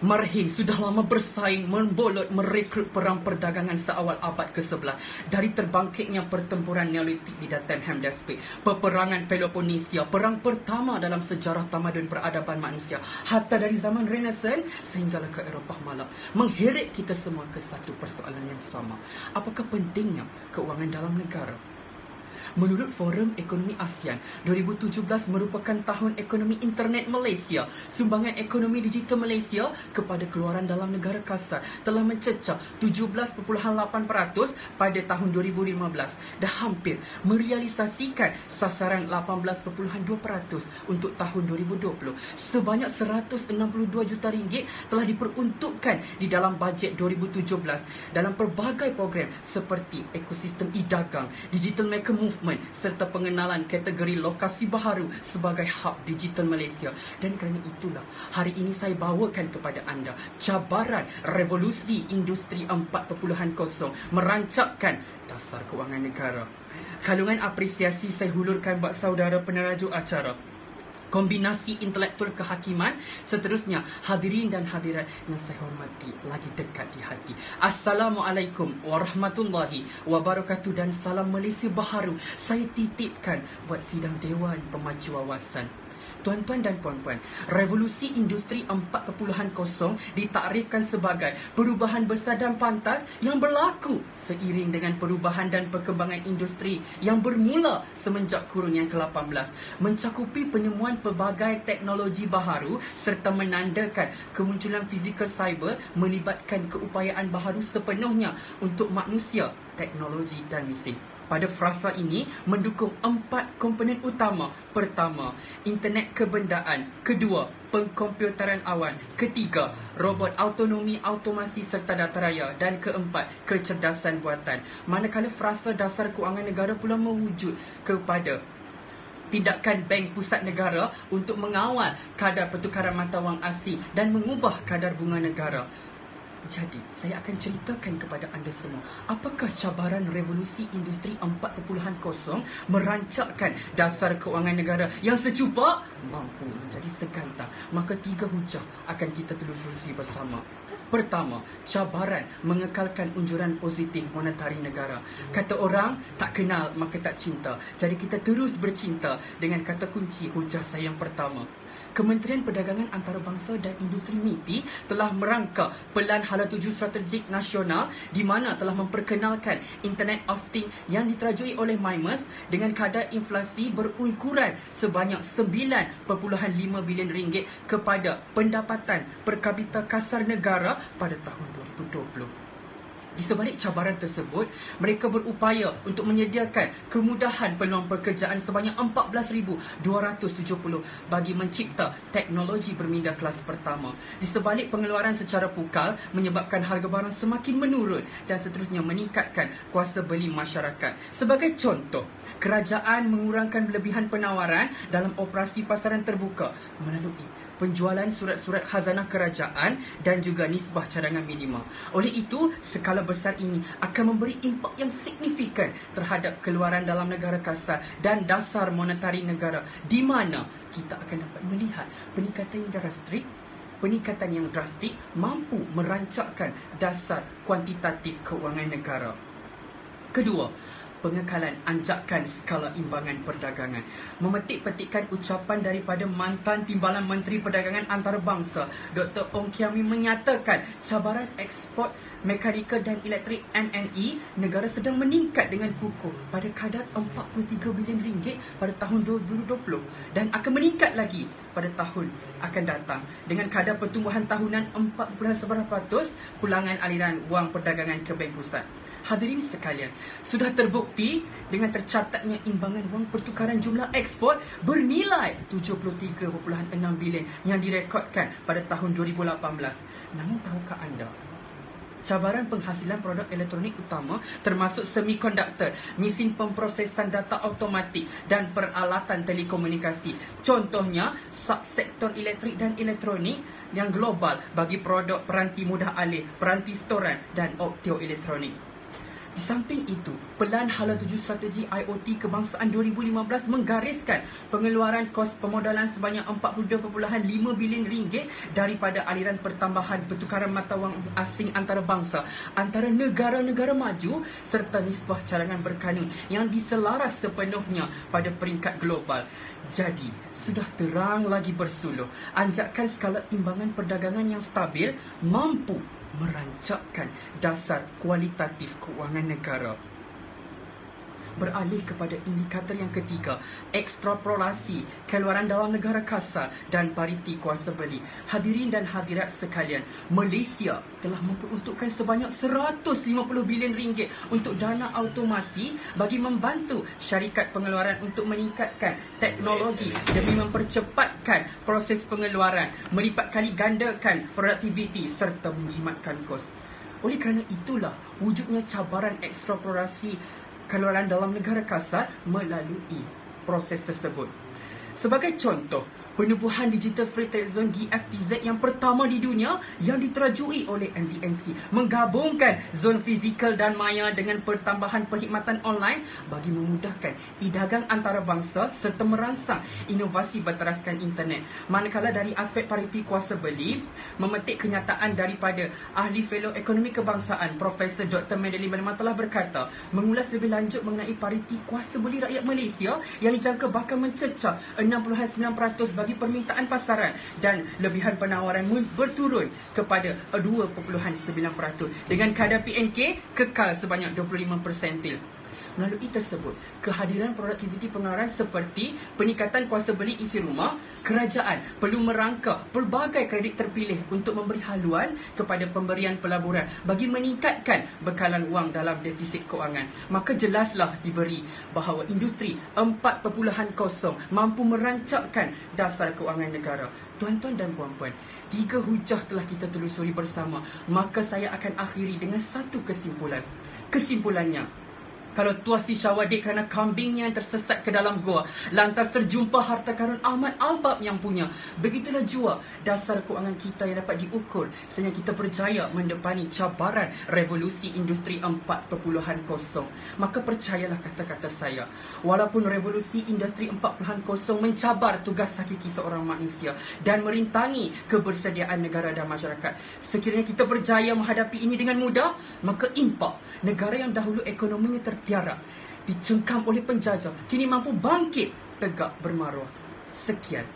Marhin sudah lama bersaing, membolot, merekrut perang perdagangan seawal abad ke-11. Dari terbangkitnya pertempuran Neolitik di Datan Hemdespe, peperangan Peloponnesia, perang pertama dalam sejarah tamadun peradaban manusia, hatta dari zaman Renaissance sehinggalah ke Eropah Malak, mengheret kita semua ke satu persoalan yang sama. Apakah pentingnya keuangan dalam negara? Menurut Forum Ekonomi ASEAN, 2017 merupakan tahun ekonomi internet Malaysia. Sumbangan ekonomi digital Malaysia kepada keluaran dalam negara kasar telah mencecah 17.8% pada tahun 2015 dan hampir merealisasikan sasaran 18.2% untuk tahun 2020. Sebanyak 162 juta ringgit telah diperuntukkan di dalam bajet 2017 dalam pelbagai program seperti ekosistem e-dagang, Digital Maker Movement serta pengenalan kategori lokasi baharu sebagai hub digital Malaysia. Dan kerana itulah hari ini saya bawakan kepada anda cabaran revolusi industri 4.0 merancangkan dasar kewangan negara. Kalungan apresiasi saya hulurkan buat saudara penerajuk acara Kombinasi Intelektual Kehakiman. Seterusnya, hadirin dan hadirat yang saya hormati lagi dekat di hati, Assalamualaikum warahmatullahi wabarakatuh dan salam Malaysia baharu saya titipkan buat sidang Dewan Pemacu Wawasan. Tuan-tuan dan puan-puan, revolusi industri 4.0 ditakrifkan sebagai perubahan besar dan pantas yang berlaku seiring dengan perubahan dan perkembangan industri yang bermula semenjak kurun yang ke-18, mencakupi penemuan pelbagai teknologi baharu serta menandakan kemunculan fizikal cyber melibatkan keupayaan baharu sepenuhnya untuk manusia, teknologi dan mesin. Pada frasa ini mendukung 4 komponen utama. Pertama, internet kebendaan. Kedua, pengkomputeran awan. Ketiga, robot autonomi, automasi serta data raya. Dan keempat, kecerdasan buatan. Manakala frasa dasar kewangan negara pula mewujud kepada tindakan Bank Pusat Negara untuk mengawal kadar pertukaran mata wang asing dan mengubah kadar bunga negara. Jadi, saya akan ceritakan kepada anda semua apakah cabaran revolusi industri 4.0 merancangkan dasar kewangan negara yang secuba mampu menjadi segantang. Maka 3 hujah akan kita telusuri bersama. Pertama, cabaran mengekalkan unjuran positif monetari negara. Kata orang, tak kenal maka tak cinta. Jadi kita terus bercinta dengan kata kunci hujah saya yang pertama. Kementerian Perdagangan Antarabangsa dan Industri MITI telah merangka Pelan Hala Tuju Strategik Nasional di mana telah memperkenalkan Internet of Things yang diterajui oleh MIMES dengan kadar inflasi berukuran sebanyak 9.5 bilion ringgit kepada pendapatan per kapita kasar negara pada tahun 2020. Di sebalik cabaran tersebut, mereka berupaya untuk menyediakan kemudahan peluang pekerjaan sebanyak 14,270 bagi mencipta teknologi berminda kelas pertama. Di sebalik pengeluaran secara pukal menyebabkan harga barang semakin menurun dan seterusnya meningkatkan kuasa beli masyarakat. Sebagai contoh, kerajaan mengurangkan lebihan penawaran dalam operasi pasaran terbuka melalui penjualan surat-surat khazanah kerajaan dan juga nisbah cadangan minima. Oleh itu, skala besar ini akan memberi impak yang signifikan terhadap keluaran dalam negara kasar dan dasar monetari negara, di mana kita akan dapat melihat peningkatan yang drastik mampu merancangkan dasar kuantitatif keuangan negara. Kedua, pengekalan anjakan skala imbangan perdagangan. Memetik-petikkan ucapan daripada mantan Timbalan Menteri Perdagangan Antarabangsa Dr. Ong Kiam Min menyatakan cabaran ekspor mekanikal dan elektrik MNE negara sedang meningkat dengan kukuh pada kadar 43 bilion ringgit pada tahun 2020 dan akan meningkat lagi pada tahun akan datang dengan kadar pertumbuhan tahunan 4.9% pulangan aliran wang perdagangan ke Bank Pusat. Hadirin sekalian, sudah terbukti dengan tercatatnya imbangan wang pertukaran jumlah ekspor bernilai 73.6 bilion yang direkodkan pada tahun 2018. Namun tahukah anda, cabaran penghasilan produk elektronik utama termasuk semikonduktor, mesin pemprosesan data automatik dan peralatan telekomunikasi. Contohnya, subsektor elektrik dan elektronik yang global bagi produk peranti mudah alih, peranti storan dan optoelektronik. Di samping itu, Pelan Hala Tuju Strategi IoT Kebangsaan 2015 menggariskan pengeluaran kos pemodalan sebanyak RM42.5 bilion daripada aliran pertambahan pertukaran mata wang asing antarabangsa antara negara-negara maju serta nisbah cadangan berkanun yang diselaras sepenuhnya pada peringkat global. Jadi, sudah terang lagi bersuluh, anjakan skala imbangan perdagangan yang stabil mampu merancakkan dasar kualitatif kewangan negara. Beralih kepada indikator yang ketiga, ekstrapolasi keluaran dalam negara kasar dan pariti kuasa beli. Hadirin dan hadirat sekalian, Malaysia telah memperuntukkan sebanyak RM150 bilion untuk dana automasi bagi membantu syarikat pengeluaran untuk meningkatkan teknologi demi mempercepatkan proses pengeluaran, melipat kali gandakan produktiviti serta menjimatkan kos. Oleh kerana itulah wujudnya cabaran ekstrapolasi keluaran dalam negara kasar melalui proses tersebut. Sebagai contoh, penubuhan Digital Free Trade Zone DFTZ yang pertama di dunia yang diterajui oleh MDNC menggabungkan zon fizikal dan maya dengan pertambahan perkhidmatan online bagi memudahkan e-dagang antarabangsa serta merangsang inovasi berteraskan internet. Manakala dari aspek pariti kuasa beli, memetik kenyataan daripada ahli fellow ekonomi kebangsaan Profesor Dr. Madeline Berman telah berkata, mengulas lebih lanjut mengenai pariti kuasa beli rakyat Malaysia yang dijangka bakal mencecah 6.9% bagi permintaan pasaran dan lebihan penawaran berturun kepada 2.9% dengan kadar PNK kekal sebanyak 25%. Melalui tersebut, kehadiran produktiviti pengeluaran seperti peningkatan kuasa beli isi rumah, kerajaan perlu merangka pelbagai kredit terpilih untuk memberi haluan kepada pemberian pelaburan bagi meningkatkan bekalan wang dalam defisit kewangan. Maka jelaslah diberi bahawa industri 4.0 mampu merancakkan dasar kewangan negara. Tuan-tuan dan puan-puan, 3 hujah telah kita telusuri bersama. Maka saya akan akhiri dengan satu kesimpulan. Kesimpulannya, kalau Tuan Si Syawadik kerana kambingnya yang tersesat ke dalam gua lantas terjumpa harta karun Ahmad Albab yang punya, begitulah jua dasar kewangan kita yang dapat diukur sehingga kita berjaya mendepani cabaran revolusi industri 4.0. Maka percayalah kata-kata saya, walaupun revolusi industri 4.0 mencabar tugas hakiki seorang manusia dan merintangi kebersediaan negara dan masyarakat, sekiranya kita berjaya menghadapi ini dengan mudah, maka impak negara yang dahulu ekonominya tertiara, dicengkam oleh penjajah, kini mampu bangkit tegak bermaruah. Sekian.